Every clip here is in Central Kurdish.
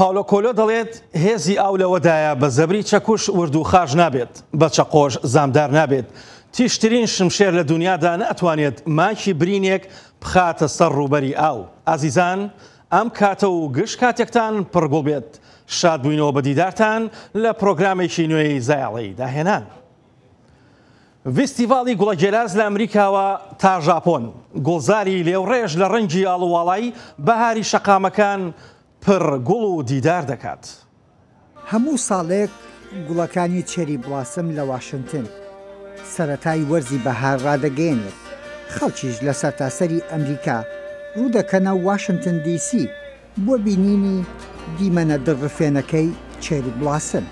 پاولۆ کۆلۆ دەڵێت هێزی ئاو لەوەدایە بە زەبری چەکوش ورد و خاژ نابێت، بە چەقۆش زامدار نابێت. تیشترین شمشێر لە دنیادا نەتوانێت ماکی برینێک بخاتە سەر ڕووبەری ئاو. ئازیزان، ئەم کاتە و گشت کاتێکتان پڕگوڵ بێت. شاد بووینەوە بە دیدارتان لە پرۆگرامێکی نوێی زایاڵی داهێنان. فیستیڤاڵی گوڵە گێلاس لە ئەمریکاوە تا ژاپۆن، گوڵزاری لێوڕێژ لە ڕەنگی ئاڵوواڵایی بەهاری شەقامەکان پڕ گوڵ و دیدار دەکات. هەموو ساڵێک گوڵەکانی چێری بڵاسم لە واشنگتن سەرەتای وەرزی بەهار ڕادەگەێنێت. خەڵکیش لە سەرتاسەری ئەمریکا ڕوودەکەنە واشنگتن دیسی بۆ بینینی دیمەنە دڕفێنەکەی چێری بڵاسم.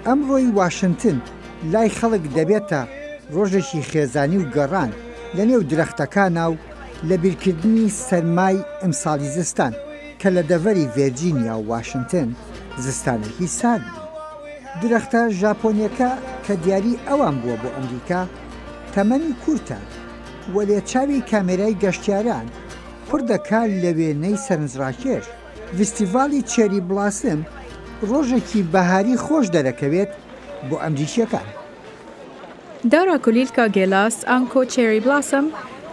ئەمڕۆی واشنگتن لای خەڵک دەبێتە ڕۆژێکی خێزانی و گەڕان لە نێو درەختەکانە و لە بیرکردنی سەرمای ئەمساڵی زستان کە لە دەڤەری ڤێرجینیا و واشنگتن زستانێکی سارد بوو. درەختە ژاپۆنیەکە کە دیاری ئەوان بووە بۆ ئەمریکا تەمەنی کورتە و لێچاوی کامێرای گەشتیاران پڕ دەکات لە وێنەی سەرنجڕاکێش. فیستیڤاڵی چێری بڵاسم ڕۆژێکی بەهاری خۆش دەرەکەوێت بۆ ئەمریکیەکان. دارا کولیلکا گێلاس ئانکۆ چێری بڵاسم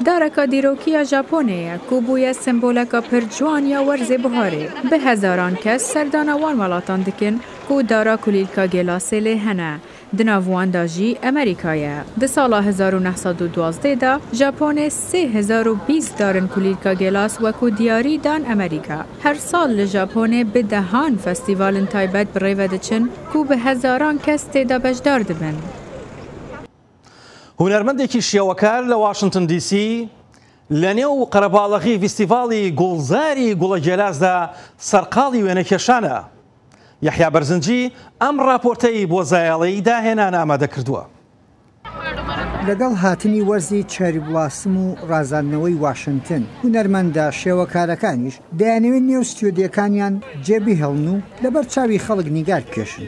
دارەکە دیرۆکیە ژاپۆنەیە کو بوویە سمبۆلەکە پڕ جوانیە وەرزێ بهارێ. بە هەزاران کەس سەردانەوان وڵاتان دکن کو دارا کولیلکا گێلاسێ لێ هەنە. دناواندا ژی ئەمریکایە. د ساڵا 1912دا ژاپۆنێ 3020 دارن کولیلکا گێلاس وەکو دیاری دان ئەمریکا. هەر ساڵ لە ژاپۆنێ بدەهان فەستیڤالن تایبەت بڕێوە دەچن کو بە هەزاران کەس تێدا بەشدار دەبن. هونەرمەندێکی شێوەکار لە واشنگتن دیسی لە نێو قەرەباڵغی فیستیڤاڵی گوڵزاری گوڵە گێلاسدا سەرقاڵی وێنەکێشانە. یەحیا بەرزنجی ئەم راپۆرتەی بۆ زایاڵی داهێنان ئامادە کردووە. لەگەڵ هاتنی وەرزی چێری بڵاسم و ڕازاندنەوەی واشنگتن هونەرمەندە شێوەکارەکانیش دەیانەوێت نێو ستودیۆکانیان جێبی هەڵن و لەبەر چاوی خەڵک نیگار بکێشن.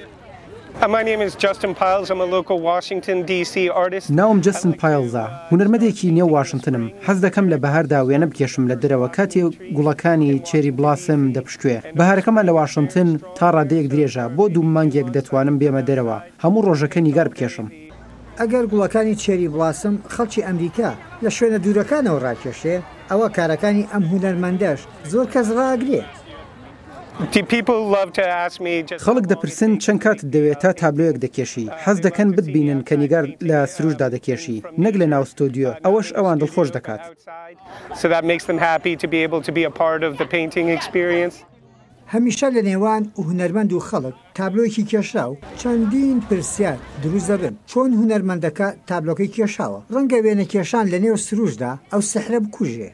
My name is Justin Piles. I'm a local Washington, D.C. artist. ناوم جەستن پایلزە. هونەرمەندێکی نێو واشنگتنم. حەز دەکەم لە بەهاردا وێنە بکێشم لە دەرەوە کاتی گوڵەکانی چێری بڵاسم دەپشکوێ. بەهارەکەمان لە واشنگتن تا ڕادەیەک درێژە بۆ 2 مانگێک دەتوانم بێمە دەرەوە. هەموو ڕۆژەکە نیگار بکێشم. ئەگەر گوڵەکانی چێری بڵاسم خەڵکی ئەمریکا لە شوێنە دوورەکانەوە ڕاکێشێ، ئەوە کارەکانی ئەم هونەرمەندەش زۆر کەس ڕاگرێت. خەڵک دەپرسن چەند کاتت دەوێت تا تابلۆیەک دەکێشی. حەز دەکەن بتبینن کە نیگار لە سروشدا دەکێشی، نەک لە ناو ستۆدیۆ. ئەوەش ئەوان دڵخۆش دەکات. هەمیشە لە نێوان هونەرمەند و خەڵک تابلۆیەکی کێشرا و چەندین پرسیار دروست دەبن. چۆن هونەرمەندەکە تابلۆکەی کێشاوە؟ ڕەنگە وێنە کێشان لە نێو سروشدا ئەو سەحرە بکوژێ.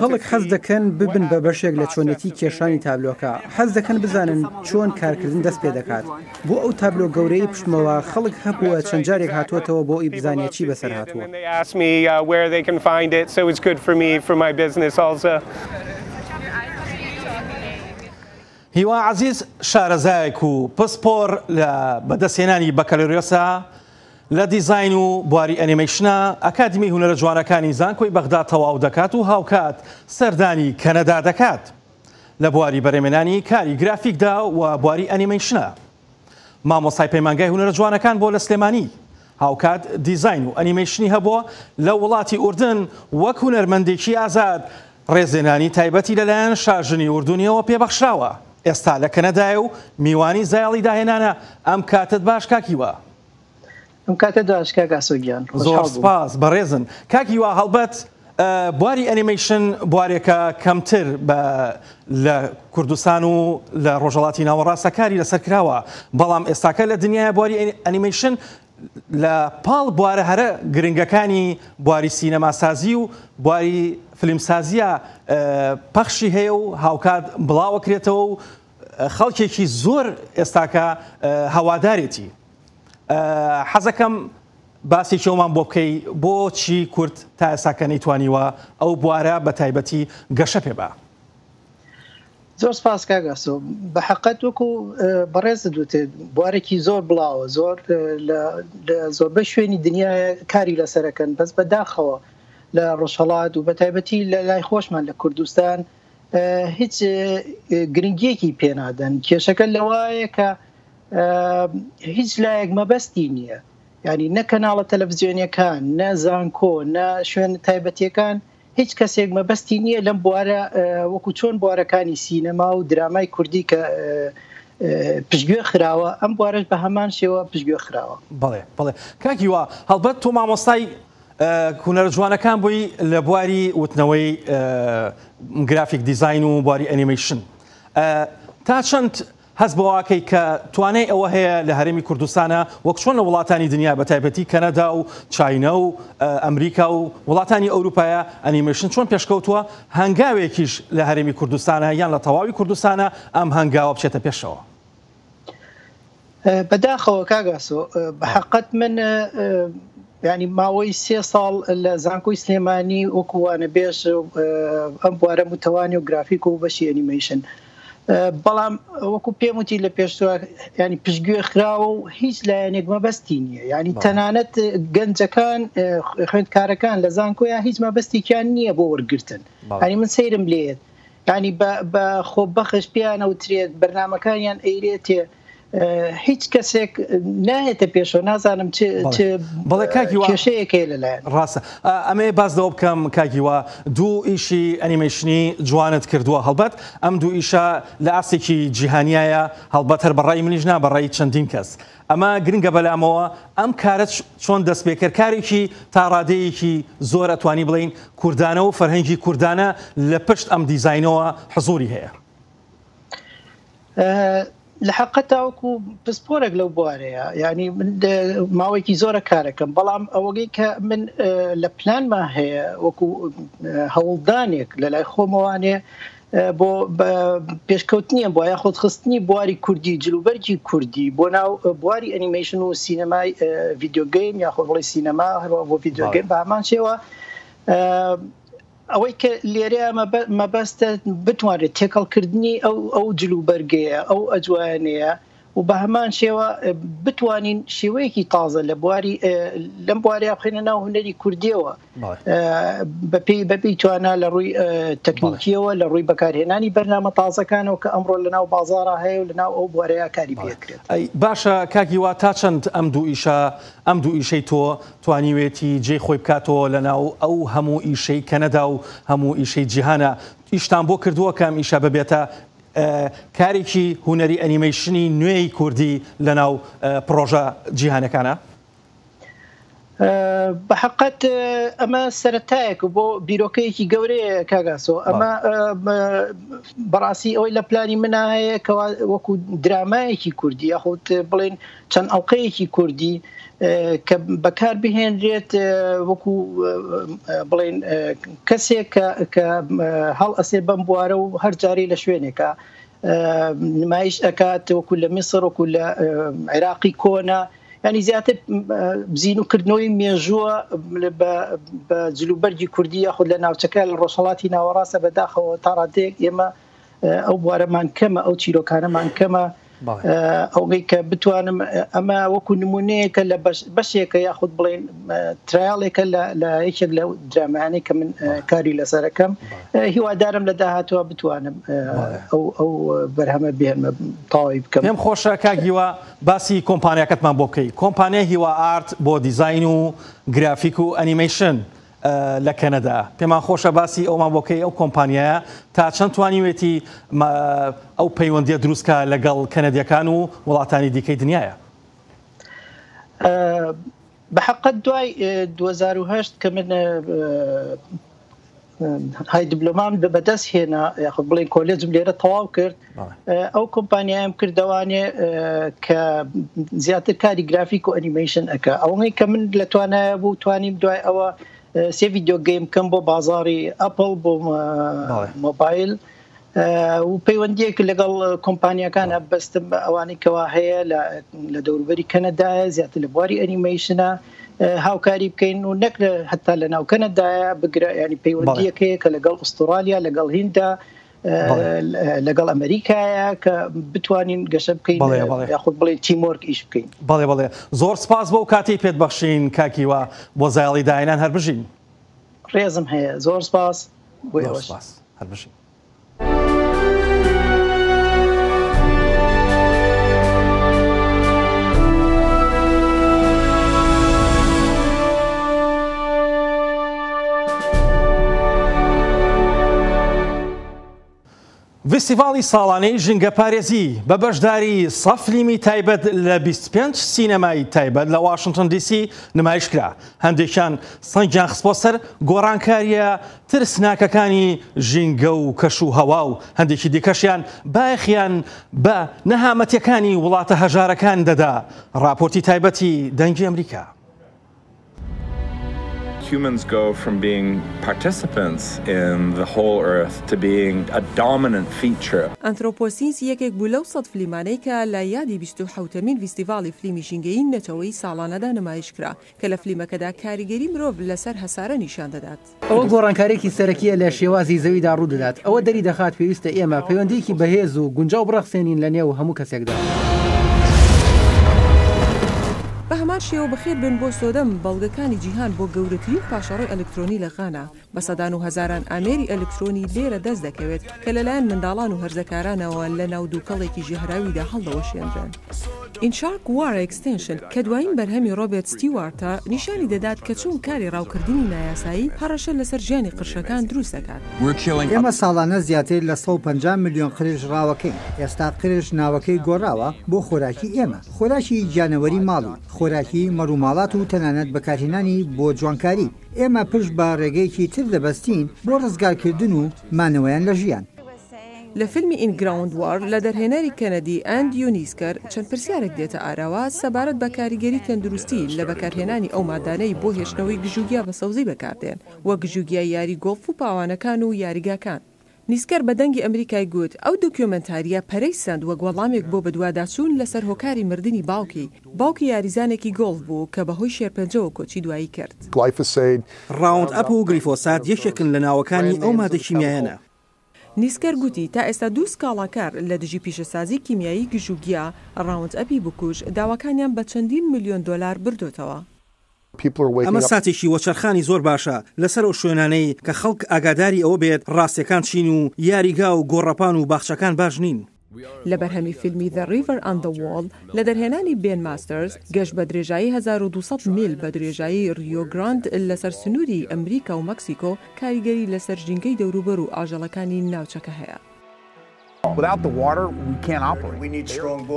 خەڵک حەز دەکەن ببن بە بەشێک لە چۆنێتی کێشانی تابلۆکە. حەز دەکەن بزانن چۆن کارکردن دەست پێ دەکات. بۆ ئەو تابلۆ گەورەی پشتمەوە خەڵک هەبووە چەند جارێک هاتووەتەوە بۆ ئەی بزانێت چی بەسەر هاتووە. هیوا عەزیز شارەزایەک و پسپۆر لە بەدەستهێنانی بەکالۆریۆسە لە دیزاین و بواری ئەنیمەیشنە ئەکادمی هونەرە جوانەکانی زانکۆی بەغدا تەواو دەکات و هاوکات سەردانی کەنەدا دەکات لە بواری بەرهەمهێنانی کاری گرافیکدا و بواری ئەنیمەیشنە. مامۆستای پەیمانگای هونەرە جوانەکان بۆ لە سلێمانی هاوکات دیزاین و ئەنیمەیشنی هەبووە لە وڵاتی ئوردن وەک هونەرمەندێکی ئازاد ڕێزێنانی تایبەتی لەلایەن شاژنی ئوردونیەوە پێبەخشراوە. ئێستا لە کەنەدایە و میوانی زایاڵی داهێنانە. ئەم کاتت باش کاکیوە. ئەم کاتە داشکا گاسۆگیان زۆر سپاس بەڕێزن. کاکیوە هەڵبەت بواری ئەنیمەیشن بوارێکە کەمتر لە کوردستان و لە ڕۆژهەڵاتی ناوەڕاستەکاری لەسەر کراوە، بەڵام ئێستاکە لە دنیای بواری ئەنیمەیشن لە پاڵ بوارە هەرە گرنگەکانی بواری سینەماسازی و بواری فیلمسازیە پەخشی هەیە و هاوکات بڵاوەکرێتەوە و خەڵکێکی زۆر ئێستاکە هەوادارێتی. حەزەکەم باسێکیەوەمان بۆ بکەی بۆچی کورد تا ئێستاکە نەیتوانیوە ئەو بوارە بە تایبەتی گەشە پێ بە. زۆر سپاس کاگاسۆ. بە حەقەت وەکو بەڕێز دوتێت بوارێکی زۆر بڵاوە، زۆر لە زۆربەی شوێنی دنیای کاری لەسەرەکەن، بەس بەداخەوە لە ڕۆژهەڵات و بە تایبەتی لە لای خۆشمان لە کوردستان هیچ گرنگیەکی پێنادەن کێشەکە لەوایە کە هیچ لایەک مەبەستی نییە ینی نە کەناڵە تەلەڤیزیۆنیەکان نە زانکۆ نە شوێن تایبەتیەکان هیچ کەسێک مەبەستی نییە لەم بوارە وەکو چۆن بوارەکانی سینەما و درامای کوردی کە پشتگوێ خراوە ئەم بوارەش بە هەمان شێوە پشتگوێ خراوە. بەڵێ کاکیوە هەڵبەت تۆ مامۆستای هونەرە جوانەکان بووی لە بواری وتنەوەی گرافیک دیزاین و بواری ئەنیمیشن تا چەند هەست بەواکەی کە توانای ئەوە هەیە لە هەرێمی کوردستانە وەک چۆن لە وڵاتانی دنیا بە تایبەتی کەنەدا و چاینا و ئەمریکا و وڵاتانی ئەوروپایە ئەنیمیشن چۆن پێشکەوتووە هەنگاوێکیش لە هەرێمی کوردستانە یان لە تەواوی کوردستانە ئەم هەنگاوە بچێتە پێشەوە. بەداخەوە کاگاسۆ بەحقەت من ینی ماوەی 3 ساڵ لە زانکۆی سلێمانی وەکووانە بێژ ئەم بوارە متوانی و گرافیک و بەشی ئەنیمیشن بەڵام وەکو پێم وتی لە پێشتوە ینی پشتگوێ خراوە و هیچ لایەنێک مەبەستی نییە ینی تەنانەت گەنجەکان خوێندکارەکان لە زانکۆیان هیچ مەبەستێکیان نییە بۆ وەرگرتن ینی من سەیرم لێت ینی بە خۆبەخش پیانە وترێت بەرنامەکانیان ئەیرێتێ هیچ کەسێک نایێتە پێشەوە نازانم کێشەیەکێ لەلایەن ڕاستە ئەمێ باس دەوە بکەم کاگیوە دوو ئیشی ئەنیمیشنی جوانت کردووە هەڵبەت ئەم دوو ئیشە لە ئاسێکی جیهانیایە هەڵبەت هەر بەڕای منیش نا بەڕای چەندین کەس ئەمە گرنگە بەلامەوە ئەم کارت چۆن دەست پێکرد کارێکی تا ڕادەیەکی زۆر ئەتوانی بڵین کوردانە و فەرهەنگی کوردانە لە پشت ئەم دیزاینەوە حزوری هەیە. لە حەقە تاوەکو پسپۆرێک لەو بوارەیە ینی ماوەیەکی زۆرە کارەکەم بەڵام ئەوەگەی کە من لە پلانما هەیە وەکو هەوڵدانێک لە لای خۆمەوانێ بۆ پێشکەوتنیە بۆ یاخۆت خستنی بواری کوردی جلوبەرگی کوردی بۆ ناو بواری ئەنیمیشن و سینەمای ڤیدیۆگەیم یاخۆ بڵێ سینەما بۆ ڤیدیۆگەیم بە هەمان شێوە ئەوەی کە لێرەیە مەبەستە بتوانێت تێکەڵکردنی ئەو جلوبەرگەیە ئەو ئەجوانەیە و بە هەمان شێوە بتوانین شێوەیەکی تازە لە بواری لەم بوارەیە بخینە ناو هونەری کوردیەوە بەپێی توانە لە ڕووی تەکنیکیەوە لە ڕووی بەکارهێنانی بەرنامە تازەکانەوە کە ئەمڕۆ لەناو بازاڕە هەیە و لەناو ئەو بوارەیە کاری پێکرێت. باشە کاکیوە تا چەند ئەم دوو ئیشەی تۆ توانیوێتی جێ خۆی بکاتەوە لەناو ئەو هەموو ئیشەی کەنەدا و هەموو ئیشەی جیهانە ئیشتان بۆ کردووە کەم ئیشە ببێتە کارێکی هونەری ئەنیمیشنی نوێی کوردی لەناو پرۆژە جیهانەکانە؟ بەحقەت ئەمە سەرەتایەک بۆ بیرۆکەیەکی گەورەیە کاگاسۆ ئەمە بەڕاستی ئەوەی لە پلانی منە هەیە کە وەکو درامایەکی کوردی یاخود بڵێن چەند ئەڵلقەیەکی کوردی کە بەکار بهێنرێت وەکو بڵێن کەسێک کە هەڵ ئەسێ بەم بوارە و هەر جارەی لە شوێنێکە نمایش ئەکات وەکو لە میسر وەکو لە عێراقی کۆنا ینی زیاتر بزینوکردنەوەی مێژووە بە جلوبەرگی کوردی یاخود لە ناوچەکە لە ڕۆژهەڵاتی ناوەڕاستە بەداخەوە تا ڕادەیەک ئێمە ئەو بوارەمان کەمە ئەو چیرۆکانەمان کەمە ئەوەی کە بتوانم ئەمە وەکو نمونەیەکە لە بەشێکە یاخود بڵێن ترایاڵێکە لە یەکێک لە درامانەی کە من کاری لەسەرەکەم هیوادارم لە داهاتوە بتوانم ئەو بەرهەمە بێنمە تەواوی بکەم. پێم خۆشە کاگیوە باسی کۆمپانیاکەتمان بۆ بکەی کۆمپانیای هیوا ئارت بۆ دیزاین و گرافیک و ئەنیمیشن لە کەنەدا پێمان خۆشە باسی ئەومان بۆکەی ئەو کۆمپانیایە تا چەند توانیوێتی ئەو پەیوەندیە دروستکە لەگەڵ کەنەدیەکان و وڵاتانی دیکەی دنیاە. بەحقەت دوای 2008 کە من های دیبلۆمام بەدەست هێنا یاخود بڵێن کۆلێجم لێرە تەواو کرد ئەو کۆمپانیایم کردوانێ کە زیاتر کاری گرافیک و ئەنیمیشن ئەکە ئەوەی کە من لە توانایە بوو توانیم دوای ئەوە سێ ڤیدیۆ گەیم کەم بۆ بازاڕی ئەپڵ بۆ مۆبایل و پەیوەندیەک لەگەڵ کۆمپانیەکانە بەستم بە ئەوانەی کەوا هەیە لە دەوروبەری کەنەدایە زیاتر لە بواری ئەنیمیشنە هاوکاری بکەین و نەک هەتا لە ناو کەنەدایە بگرە ینی پەیوەندیەکەیە کە لەگەڵ ئوسترالیا لەگەڵ هیندا لەگەڵ ئەمریکایە کە بتوانین گەشە بکەین یاخود بڵێ تیمۆرک ئیش بکەین. بەڵێ زۆر سپاس بۆ کاتی پێت بەخشین کاکیوە بۆ زایڵی داهێنان هەر بژین. ڕێزم هەیە زۆر سپاس بۆ هەر بژین. فستیڤاڵی ساڵانەی ژینگە پارێزی بە بەشداری سە فیلمی تایبەت لە 25 سینەمای تایبەت لە واشنگتن دیسی نمایش کرا. هەندێکیان سەنگیان خستبۆ سەر گۆڕانکاریە ترسناکەکانی ژینگە و کەش و هەوا و هەندێکی دیکەشیان بایەخیان بە نەهامەتیەکانی وڵاتە هەژارەکان دەدا. راپۆرتی تایبەتی دەنگی ئەمریکا. Humans go from being participants in the whole earth to being a dominant feature. ئەنترۆپۆسینس یەکێک بوو لەو سەد فلیمانەی کە لە یادی 27مین فیستیڤاڵی فلیمی ژینگەیی نەتەوەی ساڵانەدا نمایش کرا کە لە فلیمەکەدا کاریگەری مرۆڤ لەسەر هەسارە نیشان دەدات. ئەوە گۆڕانکارێکی سەرەکیە لە شێوازی زەویدا ڕوو دەدات. ئەوە دەری دەخات پێویستە ئێمە پەیوەندیەکی بەهێز و گونجاو بڕەخسێنین لە نێو هەموو کەسێکدا. بە هەمان شێوە بەخێر بن بۆ سۆدەم بەڵگەکانی جیهان بۆ گەورەترین پاشەڕۆی ئەلکترۆنی لە غانا بە سەدان و هەزاران ئامێری ئەلکترۆنی لێرە دەست دەکەوێت کە لەلایەن منداڵان و هەرزەکارانەوە لە ناو دووکەڵێکی ژێهراویدا هەڵدەوە شێنران. ئینشارک وارە ئەکستێنشن کە دوایین بەرهەمی ڕۆبێت ستیوارتە نیشانی دەدات کە چون کاری ڕاوکردنی نایاسایی هەڕەشە لەسەر ژیانی قرشەکان دروست دەکات. ئێمە ساڵانە زیاتر لە 150 میلیۆن قرش ڕاوەکەین. ئێستا قرش ناوەکەی گۆڕاوە بۆ خۆراکی ئێمە، خۆراکی گیانەوەری ماڵی، خۆراکی مەڕووماڵات و تەنانەت بەکارهێنانی بۆ جوانکاری. ئێمە پشت بە ڕێگەیەکی تر دەبەستین بۆ ڕزگارکردن و مانەوەیان لە ژیان. لە فیلمی ئینگراوند وار لە دەرهێنەری کەنەدی ئەندیونیسکەر چەند پرسیارێک دێتە ئاراوە سەبارەت بە کاریگەری تەندروستی لە بەکارهێنانی ئەو مادانەی بۆ هێشتنەوەی گژوگیا بە سەوزی بەکاردێن وە گژوگیای یاری گۆڵف و پاوانەکان و یاریگاکان. نیسکەر بە دەنگی ئەمریکای گوت ئەو دۆکیۆمەنتاریە پەرەی سند وە گوەڵامێک بۆ بەدواداچوون لەسەر هۆکاری مردنی باوکی یاریزانێکی گۆڵف بوو کە بەهۆی شێرپەنجەوە کۆچی دوایی کرد. ڕاوند ئەپ و گریفۆسات یەکێکن لە ناوەکانی ئەو مادە کیمیایانە. نیسکەر گوتی تا ئێستا دوو سکاڵاکار لە دژی پیشەسازی کیمیایی گژوگیا ڕاوند ئەپی بکوژ داواکانیان بە چەندین میلیۆن دۆلار بردوتەوە. ئەمە ساتێکی وەچەرخانی زۆر باشە لەسەر ئەو شوێنانەی کە خەڵک ئاگاداری ئەوە بێت ڕاستیەکان چین و یاریگا و گۆڕەپان و باخچەکان باش نین. لە بەرهەمی فیلمی The River and the Wall لە دەرهێنانی بێن ماستەرز گەشت بە درێژایی 1200 میل بە درێژایی ریۆ گراند لەسەر سنووری ئەمریکا و مەکسیکۆ کاریگەری لەسەر ژینگەی دەوروبەر و ئاژەڵەکانی ناوچەکە هەیە.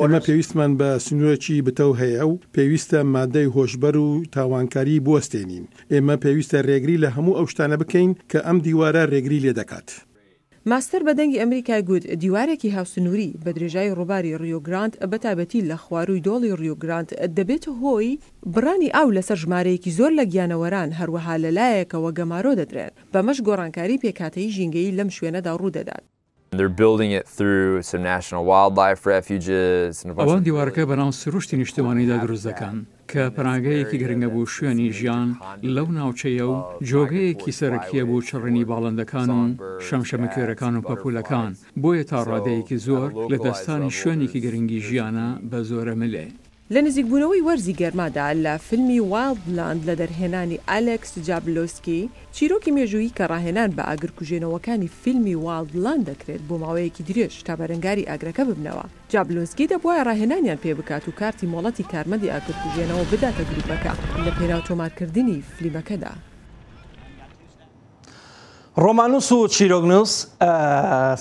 ئێمە پێویستمان بە سنوورێکی بتەو هەیە و پێویستە مادەی هۆشبەر و تاوانکاری بوەستێنین. ئێمە پێویستە ڕێگری لە هەموو ئەو شتانە بکەین کە ئەم دیوارە ڕێگری لێ دەکات. ماستەر بە دەنگی ئەمریکای گوت دیوارێکی هاوسنووری بە درێژایی ڕووباری ڕیۆگراند بەتابەتی لە خواروی دۆڵی ڕیۆگراند دەبێت هۆی بڕانی ئاو لەسەر ژمارەیەکی زۆر لە گیانەوەران هەروەها لەلایەکەوە گەمارۆ دەدرێن بەمەش گۆڕانکاری پێکاتەی ژینگەی لەم شوێنەدا ڕوودەدات. ئەوان دیوارەکە بەناو سروشتی نیشتوانیدا دروست دەکەن کە پەناگەیەکی گرنگە بوو شوێنی ژیان لەو ناوچەیە و جۆگەیەکی سەرەکیە بوو چڕنی باڵندەکان و شەمشەمەکوێرەکان و پەپولەکان بۆیە تا ڕادەیەکی زۆر لە دەستانی شوێنێکی گرنگی ژیانە بە زۆرە ملێ. لە نزیکبوونەوەی وەرزی گەرمادا لە فیلمی وایلدلاند لە دەرهێنانی ئالێکس جابلۆسکی چیرۆکی مێژووی کە ڕاهێنان بە ئاگرکوژێنەوەکانی فیلمی وایلدلاند دەکرێت بۆ ماوەیەکی درێژ تا بەرەنگاری ئاگرەکە ببنەوە. جابلۆسکی دەبوایە ڕاهێنانیان پێ بکات و کارتی مۆڵەتی کارمەندی ئاگرکوژێنەوە بداتە گروپەکە لە پێناو تۆمارکردنی فیلمەکەدا. ڕۆمانوس و چیرۆگنوس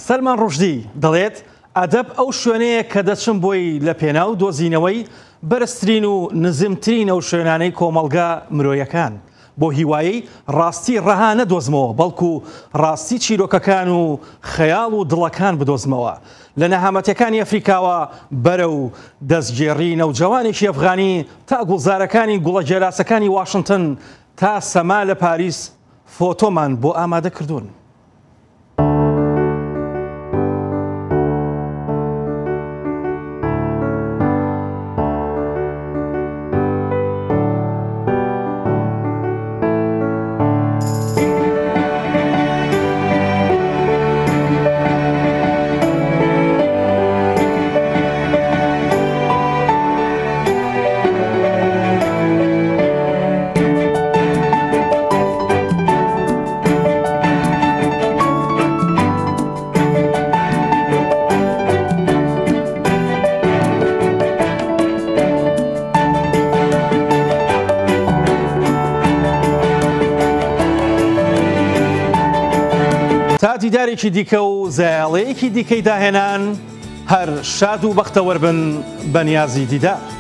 سەلمان ڕوشدی دەڵێت ئەدەب ئەو شوێنەیە کە دەچم بۆی لە پێناو دۆزینەوەی بەرزترین و نزمترین ئەو شوێنانەی کۆمەڵگا مرۆیەکان بۆ هیوایی ڕاستی ڕەها نەدۆزمەوە بەڵکو ڕاستی چیرۆکەکان و خەیاڵ و دڵەکان بدۆزمەوە لە نەهامەتەکانی ئەفریکاوە بەرە و دەستگێڕی نەوجەوانێکی ئەفغانی تا گوڵزارەکانی گوڵە جێراسەکانی واشنگتن تا سەما لە پاریس فۆتۆمان بۆ ئامادە کردوون. هەڵگرتنێکی دیکە و زایاڵەیەکی دیکەی داهێنان هەر شاد و بەختەوەربن بەنیازی دیدار.